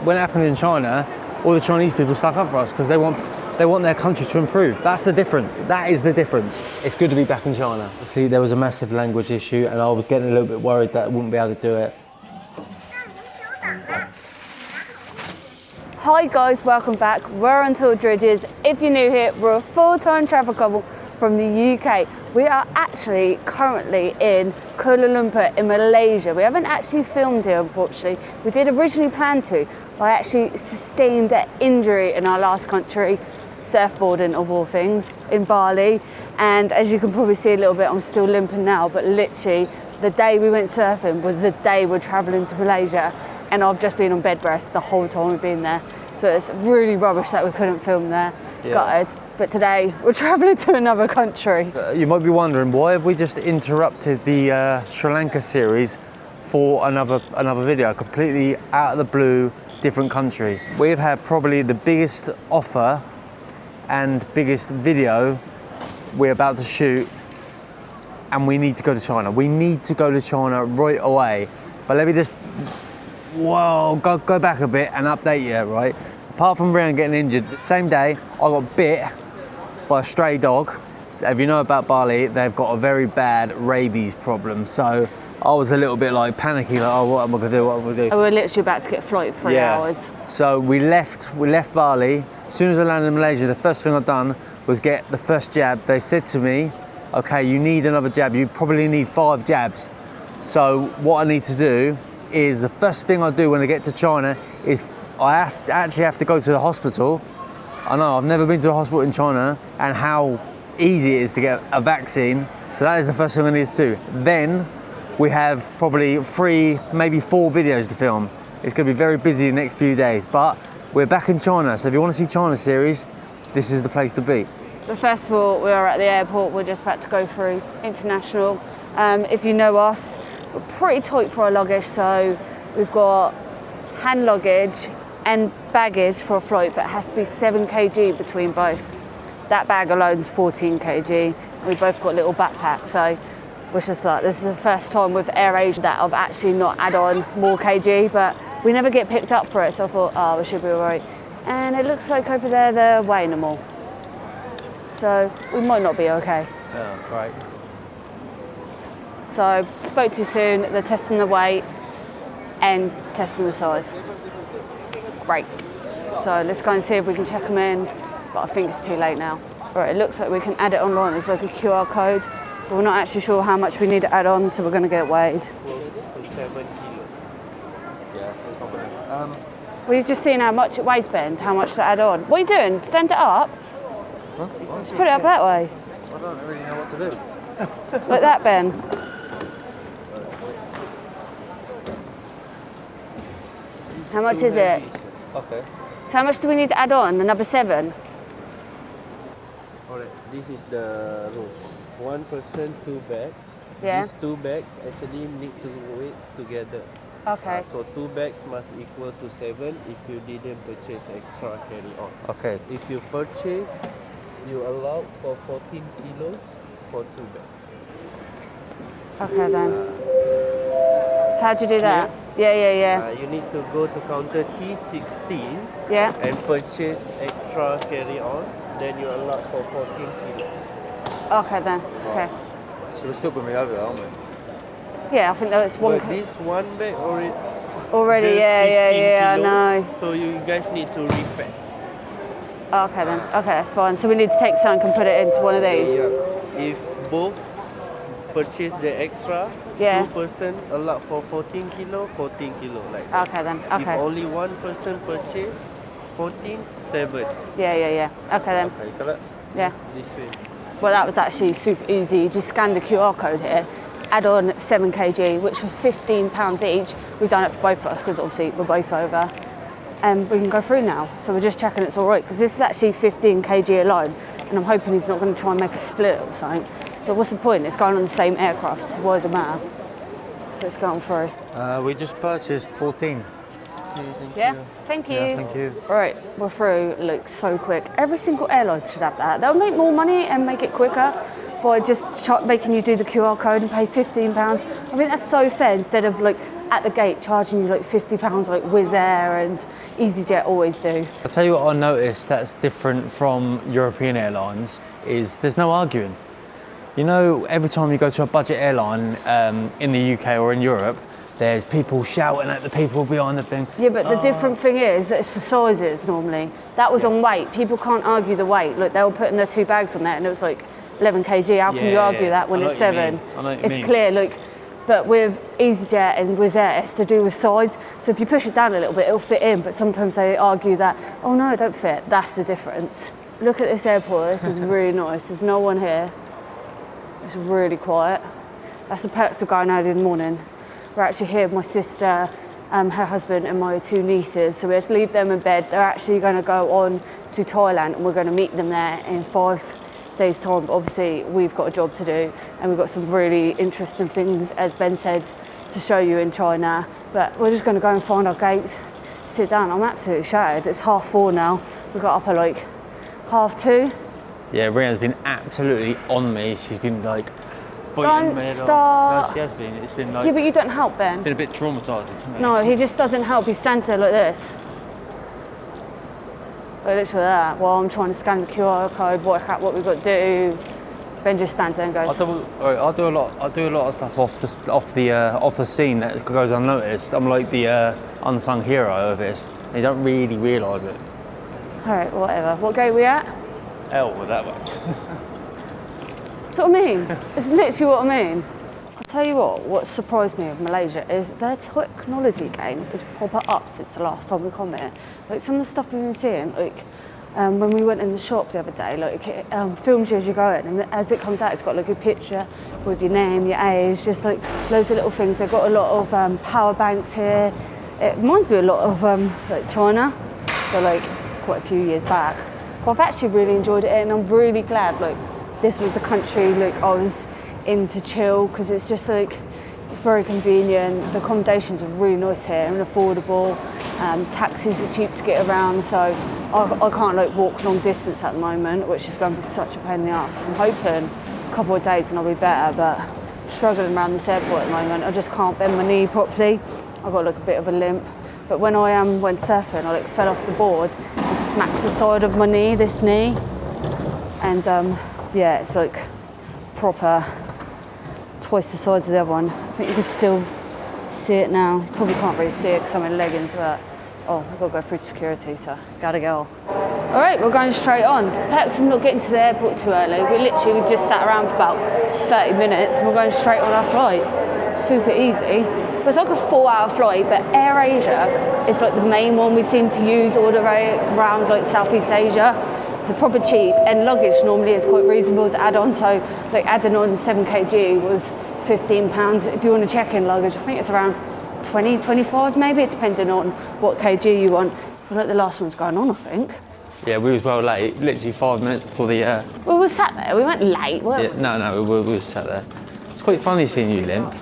when it happened in China, all the Chinese people stuck up for us because they want their country to improve. That's the difference. That is the difference. It's good to be back in China. Obviously, there was a massive language issue, and I was getting a little bit worried that I wouldn't be able to do it. Hi guys, welcome back. We're on Dridgers. If you're new here, we're a full-time travel couple from the UK. We are actually currently in Kuala Lumpur in Malaysia. We haven't actually filmed here, unfortunately. We did originally plan to, but I actually sustained an injury in our last country, surfboarding of all things, in Bali. And as you can probably see a little bit, I'm still limping now, but literally the day we went surfing was the day we're traveling to Malaysia. And I've just been on bed rest the whole time we've been there. So it's really rubbish that we couldn't film there, gutted. But today we're traveling to another country. You might be wondering, why have we just interrupted the Sri Lanka series for another video, completely out of the blue, different country. We've had probably the biggest offer and biggest video we're about to shoot, and we need to go to China. We need to go to China right away. But let me just, go back a bit and update you, right? Apart from Reanne getting injured, the same day I got bit by a stray dog. If you know about Bali, they've got a very bad rabies problem. So I was a little bit like panicky, like, oh, what am I gonna do? What am I gonna do? We're literally about to get a flight 3 hours. So we left Bali. As soon as I landed in Malaysia, the first thing I've done was get the first jab. They said to me, okay, you need another jab. You probably need 5 jabs. So what I need to do is, the first thing I do when I get to China is I actually have to go to the hospital. I know, I've never been to a hospital in China, and how easy it is to get a vaccine. So that is the first thing I need to do. Then we have probably 3, maybe 4 videos to film. It's gonna be very busy the next few days, but we're back in China. So if you wanna see China series, this is the place to be. But first of all, we are at the airport. We're just about to go through international. If you know us, we're pretty tight for our luggage. So we've got hand luggage and baggage for a flight, but it has to be 7 kg between both. That bag alone is 14 kg. We both got little backpacks, so we're just like, this is the first time with AirAsia that I've actually not add on more kg, but we never get picked up for it, so I thought, oh, we should be all right. And it looks like over there they're weighing them all. So we might not be okay. Yeah, great. So spoke too soon, they're testing the weight and testing the size. Great. So let's go and see if we can check them in, but I think it's too late now. Right, it looks like we can add it online. There's like a QR code, but we're not actually sure how much we need to add on, so we're going to get it weighed. 7 kilos. Yeah, that's not bad. We're just seeing how much it weighs, Ben, how much to add on. What are you doing? Stand it up? Huh? Just put it up that way. I don't really know what to do. Like that, Ben. How much is it? Okay. So how much do we need to add on? Another 7? Alright, this is the rules. 1 person, 2 bags. Yeah. These 2 bags actually need to weigh together. Okay. So 2 bags must equal to 7 if you didn't purchase extra carry on. Okay. If you purchase, you allow for 14 kilos for 2 bags. Okay then. So how'd you do that? Yeah. You need to go to counter T16 Yeah. and purchase extra carry on. Then you allow for 14 kilos. Okay then. Okay. So we're still gonna be over there, aren't we? Yeah, I think that it's one. But this one bag already. Already, yeah, I know. So you guys need to repack. Okay then. Okay, that's fine. So we need to take something and put it into one of these. Yeah. If both purchase the extra, Yeah. 2 person allowed for 14 kilo like that. Okay then. If Okay. only 1 person purchase, 14, 7. Yeah. Okay then. Okay, got it? Yeah. This way. Well, that was actually super easy. You just scan the QR code here, add on 7 kg, which was £15 each. We've done it for both of us because obviously we're both over. And we can go through now. So we're just checking it's all right, because this is actually 15 kg alone, and I'm hoping he's not going to try and make a split or something. But what's the point? It's going on the same aircraft, so why does it matter? So it's going through. We just purchased 14. Thank you. Yeah, thank you. Right, we're through. Looks so quick. Every single airline should have that. They'll make more money and make it quicker by just making you do the QR code and pay £15. I think that's so fair, instead of like at the gate charging you like £50 like Wizz Air and EasyJet always do. I'll tell you what I noticed that's different from European airlines is there's no arguing. You know, every time you go to a budget airline in the UK or in Europe, there's people shouting at the people behind the thing. Yeah, but the different thing is that it's for sizes normally. That was on weight. People can't argue the weight. Look, they were putting their 2 bags on there and it was like 11 kg. How can you argue that when it's 7? It's clear, look. But with EasyJet and Wizz Air, it's to do with size. So if you push it down a little bit, it'll fit in. But sometimes they argue that, oh no, it don't fit. That's the difference. Look at this airport. This is really nice. There's no one here. It's really quiet. That's the perks of going early in the morning. We're actually here with my sister, her husband and my 2 nieces. So we had to leave them in bed. They're actually going to go on to Thailand and we're going to meet them there in 5 days' time. But obviously, we've got a job to do and we've got some really interesting things, as Ben said, to show you in China. But we're just going to go and find our gates, sit down. I'm absolutely shattered. It's 4:30 now. We got up at like 2:30. Yeah, Rianne's been absolutely on me. She's been like, don't start. No, she has been. It's been like. Yeah, but you don't help, Ben. Been a bit traumatising for me. No, he just doesn't help. He stands there like this. Like literally that. While I'm trying to scan the QR code, work out what we've got to do. Ben just stands there and goes. I do a lot of stuff off the scene that goes unnoticed. I'm like the unsung hero of this. They don't really realise it. All right, whatever. What gate are we at? With that one. That's what I mean. It's literally what I mean. I'll tell you what surprised me of Malaysia is their technology game is proper up since the last time we come here. Like some of the stuff we've been seeing, like when we went in the shop the other day, like it films you as you go in, and as it comes out, it's got like a picture with your name, your age, just like loads of little things. They've got a lot of power banks here. It reminds me a lot of like China, but like quite a few years back. But I've actually really enjoyed it, and I'm really glad like this was the country like I was in to chill, because it's just like very convenient. The accommodations are really nice here and affordable. Taxis are cheap to get around, so I can't like walk long distance at the moment, which is going to be such a pain in the ass. I'm hoping a couple of days and I'll be better, but I'm struggling around this airport at the moment. I just can't bend my knee properly. I've got like a bit of a limp. But when I went surfing, I like fell off the board and smacked the side of my knee, this knee, and yeah, it's like proper twice the size of the other one. I think you can still see it now. You probably can't really see it because I'm in leggings, but oh, I've got to go through security, so gotta go. All right, we're going straight on. Perks of not getting to the airport too early. We just sat around for about 30 minutes and we're going straight on our flight. Super easy. But it's like a 4-hour flight, but AirAsia is like the main one we seem to use all the way around like Southeast Asia. They're proper cheap, and luggage normally is quite reasonable to add on. So like adding on 7 kg was £15. If you want to check in luggage, I think it's around 20, 25 maybe, depending on what kg you want. I feel like the last one's going on, I think. Yeah, we was well late, literally 5 minutes before the... Well, we were sat there, we weren't late, were we? Yeah, no, we were sat there. It's quite funny seeing you limp.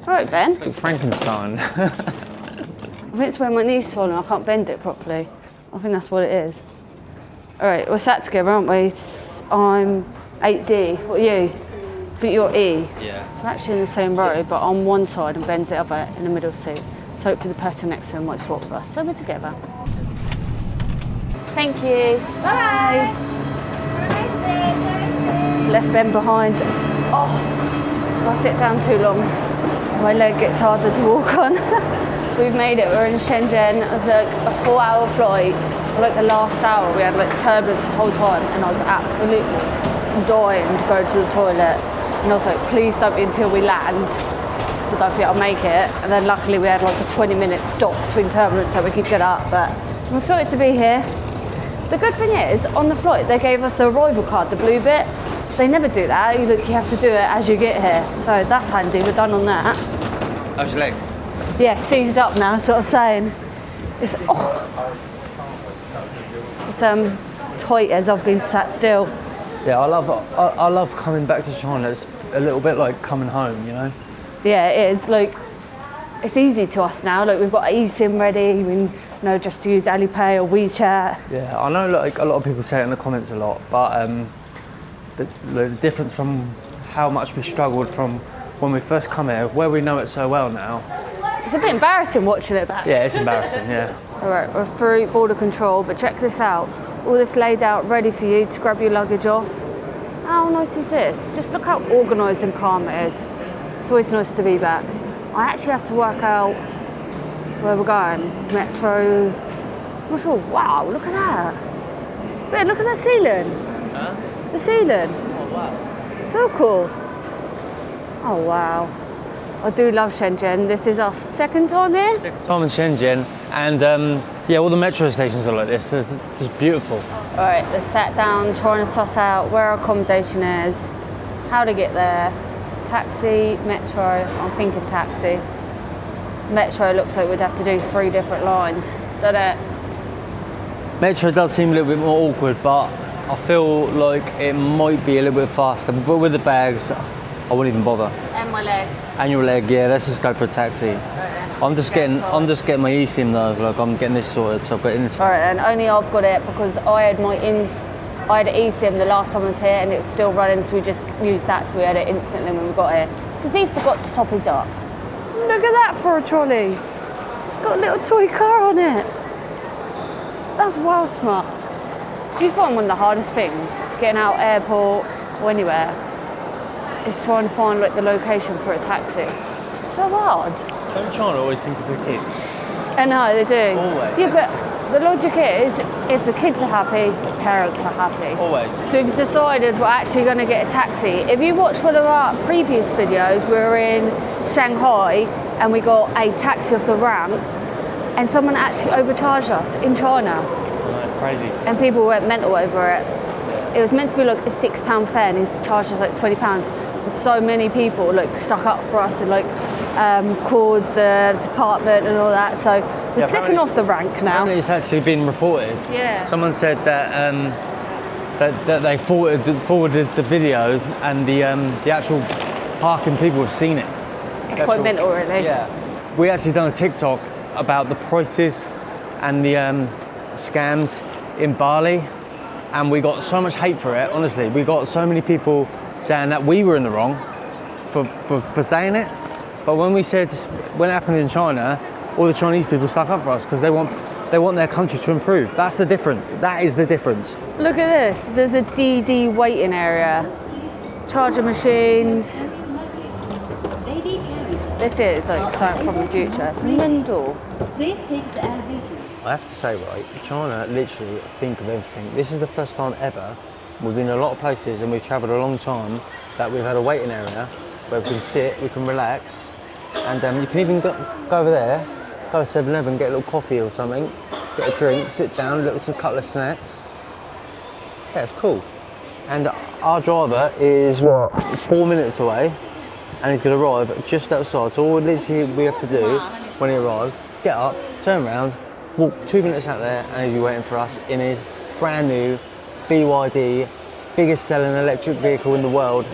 All right, Ben. Like Frankenstein. I think it's where my knee's swollen, I can't bend it properly. I think that's what it is. All right, we're sat together, aren't we? I'm 8D, what are you? I think you're E. Yeah. So we're actually in the same row, but on one side and Ben's the other in the middle seat. So hopefully the person next to him might swap with us. So we're together. Thank you. Bye. Left Ben behind. Oh, if I sit down too long, my leg gets harder to walk on. We've made it, we're in Shenzhen. It was like a 4-hour flight. Like the last hour, we had like turbulence the whole time, and I was absolutely dying to go to the toilet. And I was like, please don't be until we land, because I don't think I'll make it. And then luckily we had like a 20-minute stop between turbulence so we could get up, but I'm excited to be here. The good thing is, on the flight, they gave us the arrival card, the blue bit. They never do that. You have to do it as you get here. So that's handy, we're done on that. How's your leg? Yeah, seized up now, sort of saying. It's tight as I've been sat still. Yeah, I love coming back to China. It's a little bit like coming home, you know? Yeah, it is. Like, it's easy to us now. Like, we've got eSIM ready. We know just to use Alipay or WeChat. Yeah, I know like a lot of people say it in the comments a lot, but the difference from how much we struggled from when we first come here, where we know it so well now, It's a bit embarrassing watching it back. Yeah, it's embarrassing, yeah. All right, we're through border control, but check this out. All this laid out, ready for you to grab your luggage off. How nice is this? Just look how organised and calm it is. It's always nice to be back. I actually have to work out where we're going. Metro. I'm not sure. Wow, look at that. Ben, look at that ceiling. Huh? The ceiling. Oh wow. So cool. Oh wow. I do love Shenzhen. This is our second time here. Second time in Shenzhen, and yeah, all the metro stations are like this. It's just beautiful. All right, let's sat down, trying to suss out where our accommodation is, how to get there. Taxi, metro. I'm thinking taxi. Metro looks like we'd have to do 3 different lines, doesn't it? Metro does seem a little bit more awkward, but I feel like it might be a little bit faster. But with the bags, I wouldn't even bother. And my leg. And your leg, yeah. Let's just go for a taxi. I'm just getting my eSIM though. Like I'm getting this sorted, so I've got Insta. All right, and only I've got it because I had eSIM the last time I was here, and it was still running, so we just used that, so we had it instantly when we got here. Because he forgot to top his up. Look at that for a trolley. It's got a little toy car on it. That's well smart. Do you find one of the hardest things getting out airport or anywhere is trying to find like the location for a taxi? It's so hard. Don't China always think of the kids? I know, they do. Always. Yeah, but the logic is, if the kids are happy, the parents are happy. Always. So we've decided we're actually going to get a taxi. If you watched one of our previous videos, we were in Shanghai and we got a taxi off the ramp and someone actually overcharged us in China. Right, crazy. And people went mental over it. It was meant to be like a £6 fare and he's charged us like £20. And so many people like stuck up for us and like called the department and all that. So we're sticking off the rank now. Apparently it's actually been reported. Yeah. Someone said that that they forwarded the video and the actual parking people have seen it. It's quite mental, really. Yeah. We actually done a TikTok about the prices and the scams in Bali, and we got so much hate for it. Honestly, we got so many people saying that we were in the wrong for saying it. But when we said when it happened in China, all the Chinese people stuck up for us because they want their country to improve. That's the difference. That is the difference. Look at this. There's a DD waiting area. Charger machines. This is like something from the future. It's mental. Please take the elevator. I have to say, right, China literally think of everything. This is the first time ever, we've been in a lot of places and we've travelled a long time, that we've had a waiting area where we can sit, we can relax, and you can even go over there, go to 7-Eleven, get a little coffee or something, get a drink, sit down, a couple of snacks. Yeah, it's cool. And our driver is, 4 minutes away, and he's going to arrive just outside. So all literally we have to do when he arrives, get up, turn around, walk 2 minutes out there, and he'll be waiting for us in his brand new BYD, biggest selling electric vehicle in the world,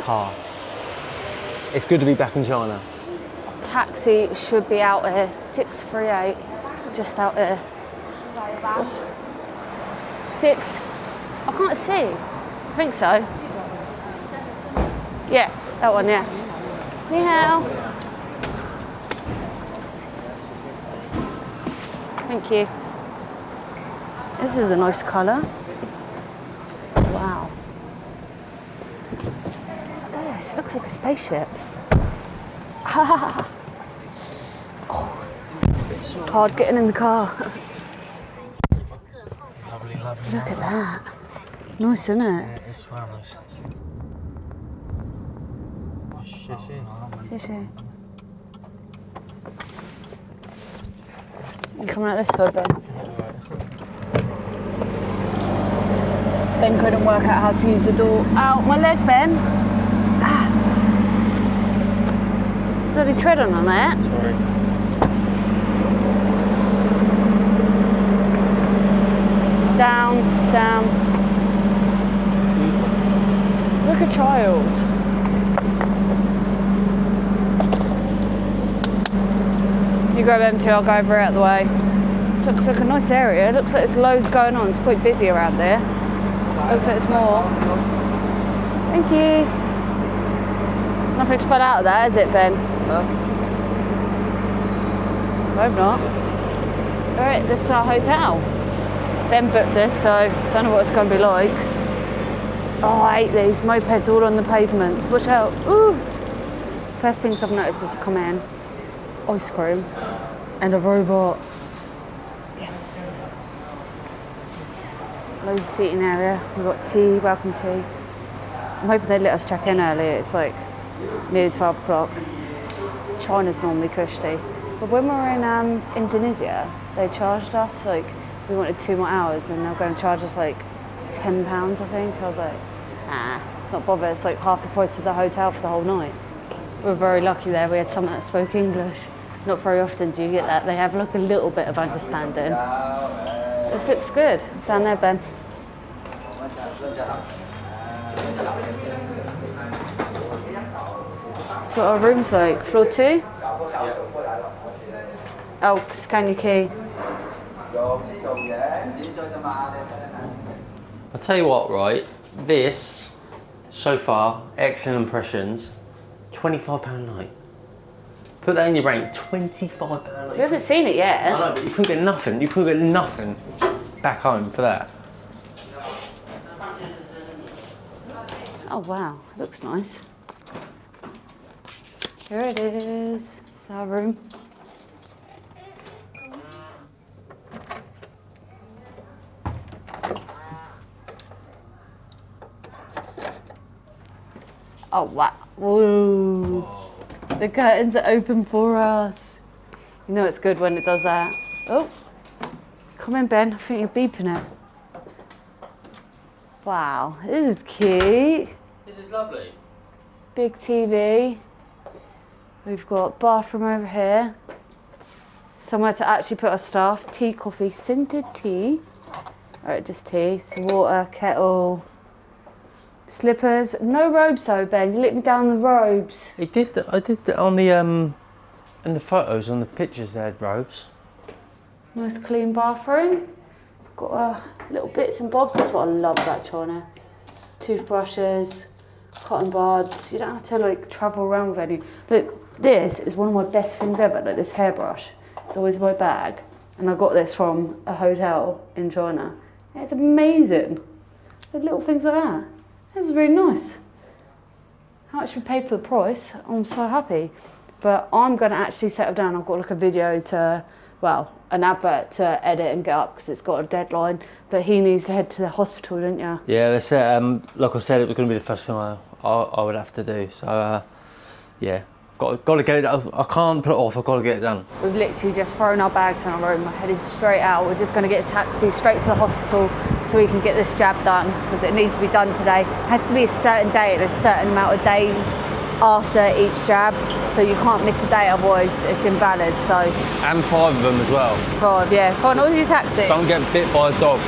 car. It's good to be back in China. Taxi should be out here, 638, just out here. Oh. 6, I can't see. I think so. Yeah, that one, yeah. Ni hao. Thank you. This is a nice colour. Wow. Look at this, it looks like a spaceship. Oh, hard getting in the car. Lovely, lovely. Look at that. Nice, isn't it? Yeah, it's well nice. You coming out this side, Ben? Ben couldn't work out how to use the door. Ow, my leg, Ben. Ah. Bloody treading on it. Sorry. Down, down. Look a child. You grab them two, I'll go over out the way. This looks like a nice area. It looks like there's loads going on. It's quite busy around there. Looks like it's more. Thank you. Nothing's fell out of that, is it, Ben? Huh? Hope not. Alright, this is our hotel. Ben booked this, so don't know what it's going to be like. Oh, I hate these mopeds all on the pavements. Watch out. Ooh. First things I've noticed as I come in, ice cream and a robot. Yes. Loads of seating area. We've got tea, welcome tea. I'm hoping they let us check in early. It's like nearly 12 o'clock. China's normally cushy. But when we were in Indonesia, they charged us, like, we wanted 2 more hours and they were going to charge us like £10, I think. I was like, nah, it's not bother. It's like half the price of the hotel for the whole night. We were very lucky there. We had someone that spoke English. Not very often do you get that. They have like a little bit of understanding. This looks good. Down there, Ben. That's what our room's like. Floor 2? Oh, scan your key. I'll tell you what, right? This, so far, excellent impressions, £25 a night. Put that in your brain, £25 a night. We haven't seen it yet. I know, but you couldn't get nothing. You couldn't get nothing back home for that. Oh wow, looks nice. Here it is. It's our room. Oh wow. Whoa. The curtains are open for us. You know it's good when it does that. Oh. Come in, Ben. I think you're beeping it. Wow, this is cute. This is lovely. Big TV. We've got bathroom over here. Somewhere to actually put our stuff. Tea, coffee, scented tea. Alright, just tea. Some water, kettle. Slippers. No robes though, Ben. You let me down the robes. I did on the in the photos, on the pictures they had robes. Nice clean bathroom. Got little bits and bobs. That's what I love about China. Toothbrushes, cotton buds. You don't have to like travel around with any. Look, this is one of my best things ever. Like this hairbrush. It's always in my bag, and I got this from a hotel in China. It's amazing. The little things like that. This is really nice. How much we paid for the price? I'm so happy. But I'm going to actually settle down. I've got like a video to, well, an advert to edit and get up because it's got a deadline. But he needs to head to the hospital, didn't you? Yeah, that's it. Like I said, it was going to be the first thing I would have to do. So, yeah, got to get it done. I can't put it off. I've got to get it done. We've literally just thrown our bags in our room. We're headed straight out. We're just going to get a taxi straight to the hospital so we can get this jab done because it needs to be done today. It has to be a certain date and a certain amount of days after each jab, so you can't miss a day, otherwise it's invalid. So And 5 of them as well. 5, yeah. Come on, what's your taxi? Don't get bit by a dog.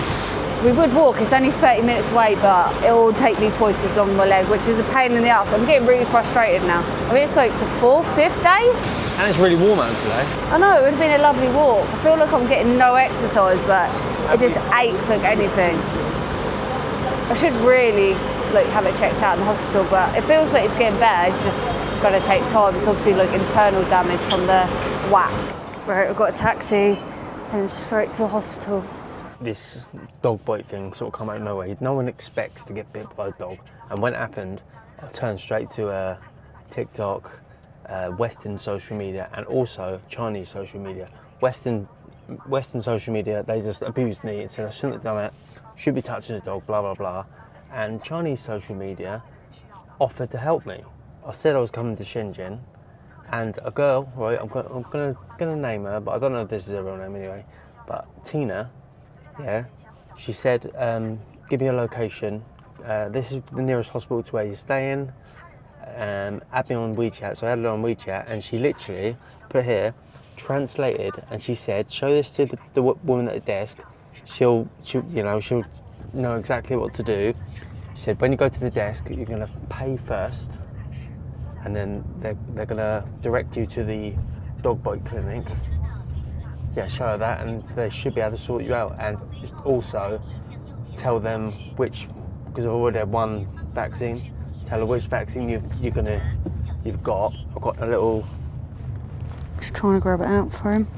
We would walk, it's only 30 minutes away, but it will take me twice as long on my leg, which is a pain in the ass. I'm getting really frustrated now. I mean, it's like the 4th, 5th day? And it's really warm out today. I know, it would have been a lovely walk. I feel like I'm getting no exercise, but it just aches like anything. I should really like have it checked out in the hospital, but it feels like it's getting better. It's just got to take time. It's obviously like internal damage from the whack. Right, we've got a taxi and straight to the hospital. This dog bite thing sort of come out of nowhere. No one expects to get bit by a dog. And when it happened, I turned straight to TikTok, Western social media, and also Chinese social media. Western social media, they just abused me and said I shouldn't have done it, should be touching the dog, blah, blah, blah. And Chinese social media offered to help me. I said I was coming to Shenzhen, and a girl, right, I'm gonna name her, but I don't know if this is her real name anyway, but Tina, yeah, she said, give me a location, this is the nearest hospital to where you're staying, add me on WeChat. So I added her on WeChat, and she literally put here, translated, and she said, show this to the woman at the desk, she'll know exactly what to do. She said, when you go to the desk, you're gonna pay first, and then they're gonna direct you to the dog bite clinic. Yeah, show her that, and they should be able to sort you out. And also tell them which, because I've already had one vaccine, tell her which vaccine you've got. I've got a little. Just trying to grab it out for him.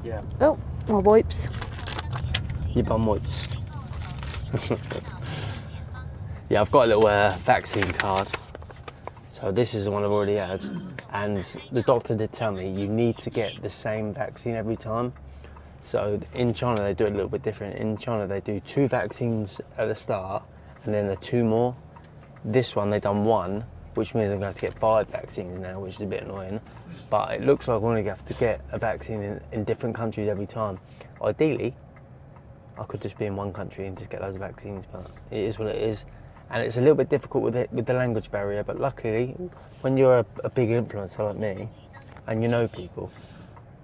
Yeah. Oh, my wipes. Your bum wipes. Yeah, I've got a little vaccine card. So this is the one I've already had. And the doctor did tell me you need to get the same vaccine every time. So in China, they do it a little bit different. In China, they do 2 vaccines at the start and then 2 more. This one, they've done 1, which means I'm going to have to get 5 vaccines now, which is a bit annoying. But it looks like I'm going to have to get a vaccine in different countries every time. Ideally, I could just be in one country and just get loads of vaccines, but it is what it is. And it's a little bit difficult with the language barrier, but luckily, when you're a big influencer like me, and you know people,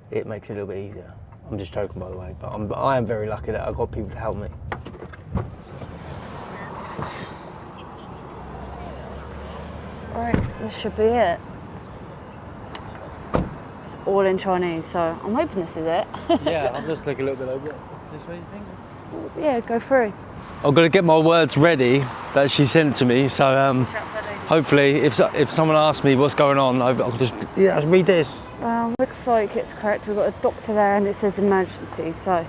it makes it a little bit easier. I'm just joking, by the way, but I am very lucky that I've got people to help me. Right, this should be it. It's all in Chinese, so I'm hoping this is it. Yeah, I'll just look a little bit over this way, you think? Yeah, go through. I've got to get my words ready that she sent to me, so hopefully if someone asks me what's going on, I'll just, yeah, read this. Looks like it's correct. We've got a doctor there and it says emergency, so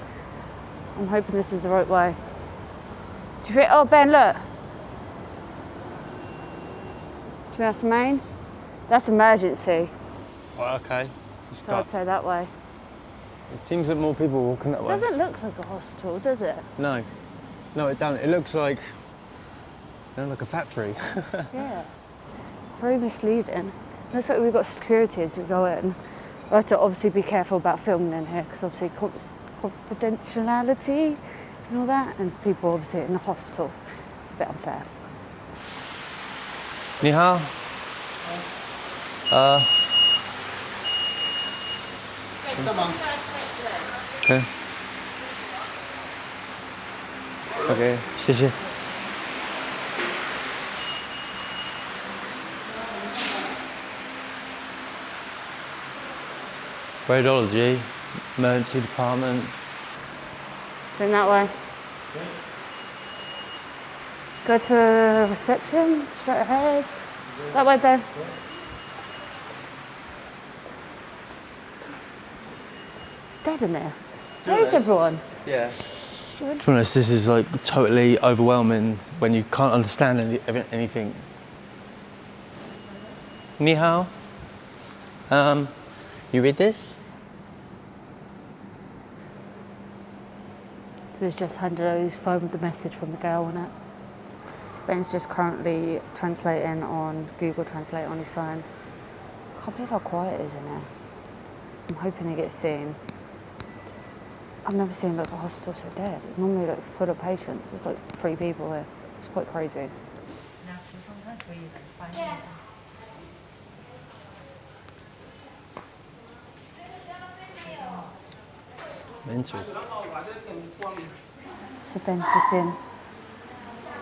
I'm hoping this is the right way. Do you think, oh Ben, look. Do you think that's the main? That's emergency, Oh, okay. so I'd say that way. It seems that more people are walking that It way. doesn't look like a hospital, does it? No, it don't. It looks like, like a factory. Yeah. Very misleading. Looks like we've got security as we go in. We have to obviously be careful about filming in here because obviously confidentiality and all that, and people obviously in the hospital. It's a bit unfair. Ni hao. Okay. Okay, 谢谢。Radiology, emergency department. So in that way. Go to reception, straight ahead. That way, Ben. It's dead in there. Where is everyone? Yeah. To be honest, this is like totally overwhelming when you can't understand anything. Ni hao. You read this? So he's just handed over his phone with the message from the girl on it. So Ben's just currently translating on Google Translate on his phone. I can't believe how quiet it is in there. I'm hoping he gets seen. I've never seen like a hospital so dead. It's normally like full of patients. There's like 3 people here. It's quite crazy. Mental. So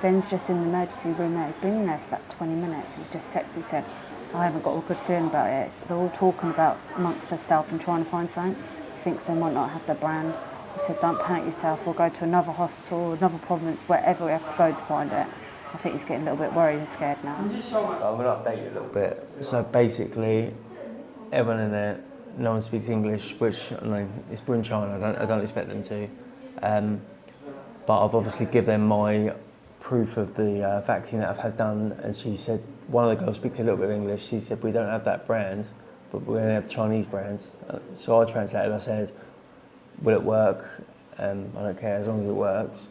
Ben's just in the emergency room there. He's been in there for about 20 minutes. He's just texted me, said, I haven't got a good feeling about it. They're all talking about amongst themselves and trying to find something. He thinks they might not have the brand. He said, don't panic yourself. We'll go to another hospital, another province, wherever we have to go to find it. I think he's getting a little bit worried and scared now. I'm going to update you a little bit. So basically, everyone in there, no one speaks English, which I know we're in China. I don't expect them to. But I've obviously given them my proof of the vaccine that I've had done, and she said one of the girls speaks a little bit of English. She said we don't have that brand, but we're going to have Chinese brands. So I translated. I said, will it work? I don't care as long as it works.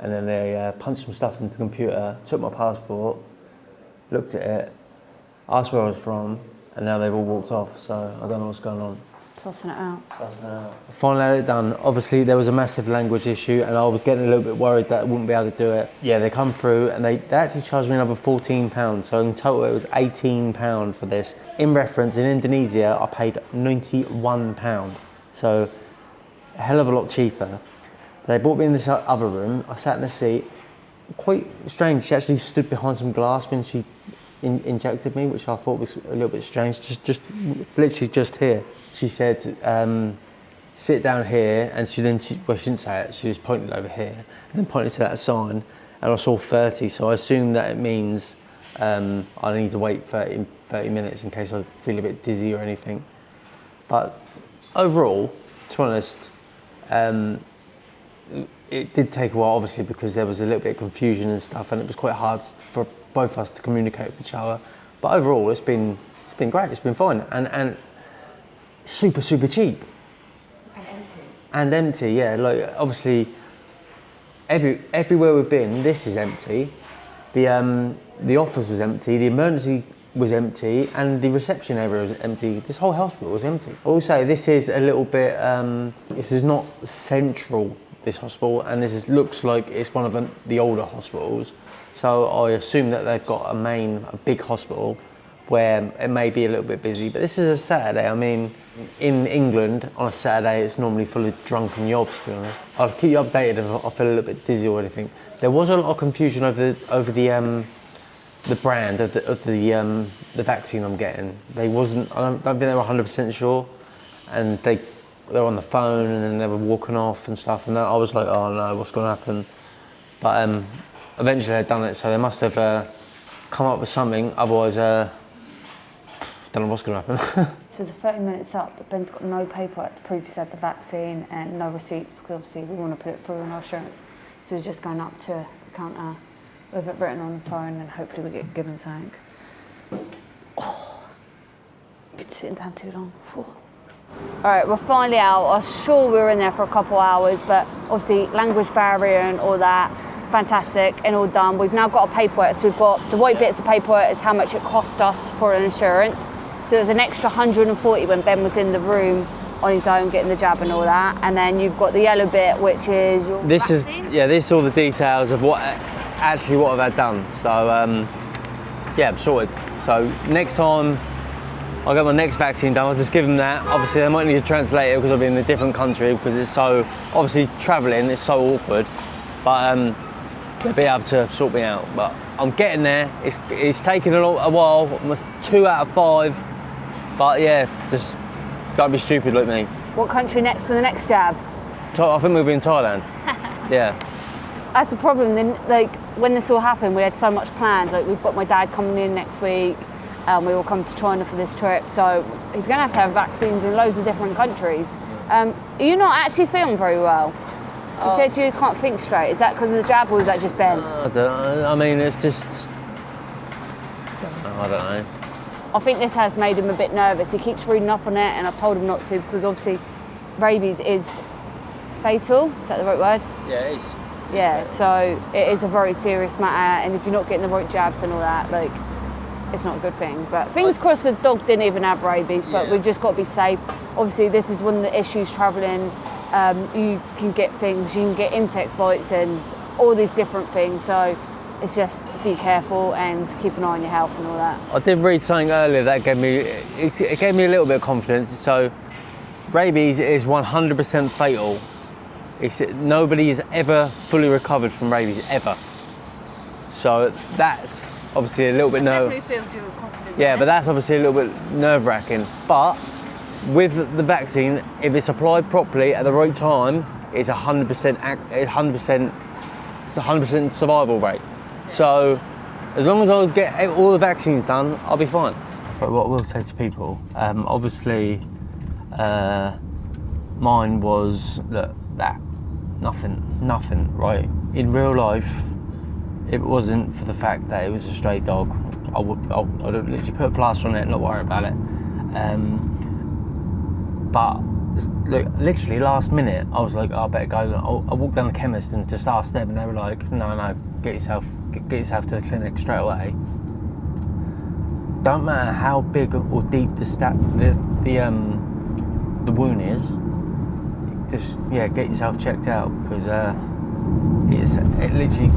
And then they punched some stuff into the computer, took my passport, looked at it, asked where I was from, and now they've all walked off, so I don't know what's going on. Tossing it out. Finally had it done. Obviously there was a massive language issue and I was getting a little bit worried that I wouldn't be able to do it. Yeah, they come through and they actually charged me another £14, so in total it was £18 for this. In reference, in Indonesia I paid £91, so a hell of a lot cheaper. They brought me in this other room, I sat in a seat. Quite strange, she actually stood behind some glass when she injected me, which I thought was a little bit strange, just literally just here. She said, sit down here, and she didn't say it, she just pointed over here, and then pointed to that sign, and I saw 30, so I assumed that it means I need to wait 30 minutes in case I feel a bit dizzy or anything. But overall, to be honest, it did take a while, obviously, because there was a little bit of confusion and stuff, and it was quite hard for both of us to communicate with each other. But overall, it's been great. It's been fine, and super cheap. And empty, yeah. Like obviously, everywhere we've been, this is empty. The office was empty. The emergency was empty, and the reception area was empty. This whole hospital was empty. I will say this is a little bit. This is not central. This hospital, and looks like it's one of the older hospitals. So I assume that they've got a big hospital where it may be a little bit busy. But this is a Saturday. I mean, in England on a Saturday, it's normally full of drunken yobs, to be honest. I'll keep you updated if I feel a little bit dizzy or anything. There was a lot of confusion over the brand of the vaccine I'm getting. I don't think they were 100% sure, and they were on the phone and then they were walking off and stuff, and I was like, oh no, what's going to happen? But eventually they'd done it, so they must have come up with something. Otherwise, don't know what's going to happen. So the 30 minutes up, but Ben's got no paperwork to prove he's had the vaccine and no receipts, because obviously we want to put it through on our insurance. So he's just going up to the counter with it written on the phone, and hopefully we get given something. Oh, been sitting down too long. Oh. All right, we're finally out. I was sure we were in there for a couple of hours, but obviously language barrier and all that, fantastic and all done. We've now got our paperwork, so we've got the white bits of paperwork is how much it cost us for an insurance. So there's an extra 140 when Ben was in the room on his own getting the jab and all that, and then you've got the yellow bit, which is your vaccine. This is all the details of what I've had done. So yeah, I'm sorted. So next time I'll get my next vaccine done, I'll just give them that. Obviously they might need to translate it because I'll be in a different country, because it's so, obviously travelling is so awkward, but they'll be able to sort me out. But I'm getting there. It's taken a while, almost 2 out of 5, but yeah, just don't be stupid like me. What country next for the next jab? I think we'll be in Thailand. Yeah. That's the problem. Then, like, when this all happened, we had so much planned. Like, we've got my dad coming in next week. We will come to China for this trip, so he's going to have vaccines in loads of different countries. You're not actually feeling very well. You said you can't think straight. Is that because of the jab, or is that just Ben? I don't know. I mean, it's just, I don't know. I think this has made him a bit nervous. He keeps reading up on it, and I've told him not to, because obviously rabies is fatal. Is that the right word? Yeah, it is. Yeah, so it is a very serious matter, and if you're not getting the right jabs and all that, like, it's not a good thing. But fingers crossed the dog didn't even have rabies, but we've just got to be safe. Obviously, this is one of the issues travelling. You can get things, you can get insect bites and all these different things. So it's just be careful and keep an eye on your health and all that. I did read something earlier that gave me a little bit of confidence. So rabies is 100% fatal. Nobody has ever fully recovered from rabies, ever. So that's obviously a little bit confidence. But that's obviously a little bit nerve-wracking. But with the vaccine, if it's applied properly at the right time, it's 100% survival rate. So as long as I get all the vaccines done, I'll be fine. But what I will say to people, obviously, mine was nothing, right? In real life, if it wasn't for the fact that it was a stray dog, I would have literally put a plaster on it and not worry about it. But look, literally last minute, I was like, I better go. I walked down the chemist and just asked them, and they were like, no, get yourself to the clinic straight away. Don't matter how big or deep the wound is, just get yourself checked out, because it literally,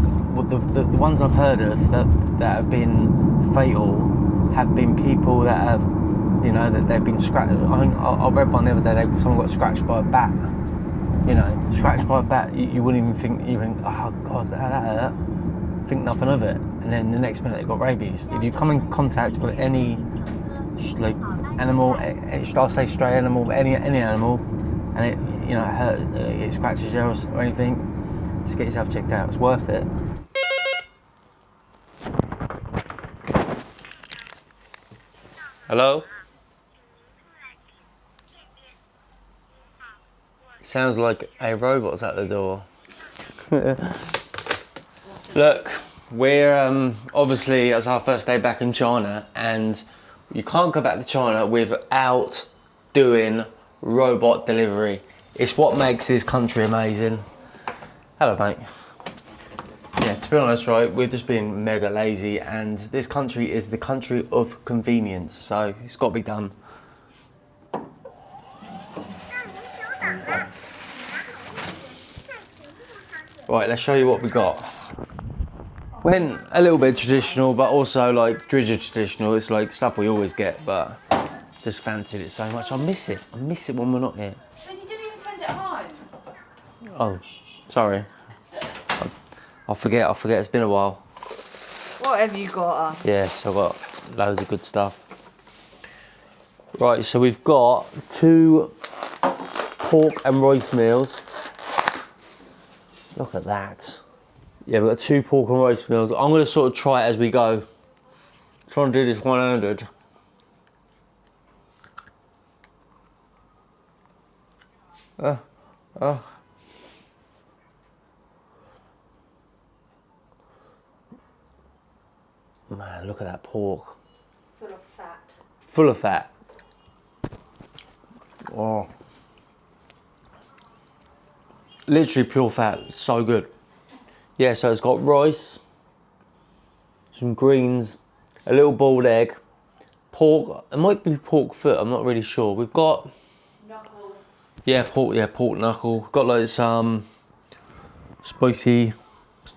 the ones I've heard of that have been fatal have been people that have, that they've been scratched. I read one the other day, someone got scratched by a bat. Scratched by a bat, you wouldn't even think, oh God, that hurt. Think nothing of it. And then the next minute they got rabies. If you come in contact with any animal, should I say stray animal, any animal, and it hurt, it scratches you or anything, just get yourself checked out. It's worth it. Hello? Sounds like a robot's at the door. Look, we're obviously, it's our first day back in China, and you can't go back to China without doing robot delivery. It's what makes this country amazing. Hello, mate. Yeah, to be honest, right, we're just being mega lazy, and this country is the country of convenience, so it's got to be done. Right, let's show you what we got. Went a little bit traditional, but also like Dridger traditional. It's like stuff we always get, but just fancied it so much. I miss it. I miss it when we're not here. But you didn't even send it home. Oh, sorry. I forget. It's been a while. What have you got? Yes, I've got loads of good stuff. Right, so we've got 2 pork and rice meals. Look at that. Yeah, we've got 2 pork and rice meals. I'm going to sort of try it as we go. Trying to do this 100. Man, look at that pork. Full of fat. Full of fat. Oh. Literally pure fat, so good. Yeah, so it's got rice, some greens, a little boiled egg, pork, it might be pork foot, I'm not really sure. We've got... Knuckle. Yeah, pork knuckle. Got like some spicy,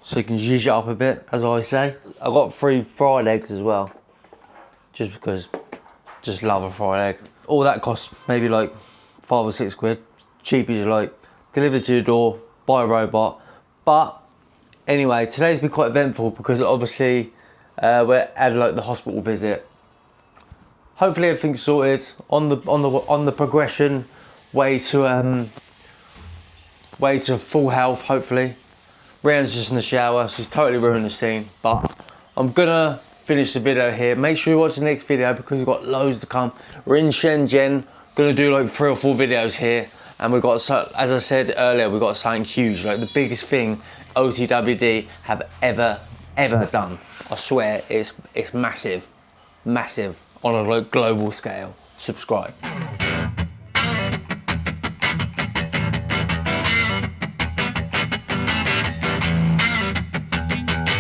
so you can zhuzh it up a bit, as I say. I've got 3 fried eggs as well, just because, just love a fried egg. All that costs maybe like 5 or 6 quid, cheap as you like, delivered to your door by a robot. But anyway, today's been quite eventful because obviously we're at like the hospital visit. Hopefully everything's sorted on the progression way to full health. Hopefully, Reanne's just in the shower, so she's totally ruined the scene. But I'm gonna finish the video here. Make sure you watch the next video because we've got loads to come. We're in Shenzhen, gonna do like 3 or 4 videos here, and we've got, as I said earlier, we've got something huge, like the biggest thing OTWD have ever done. I swear, it's massive on a like global scale. Subscribe.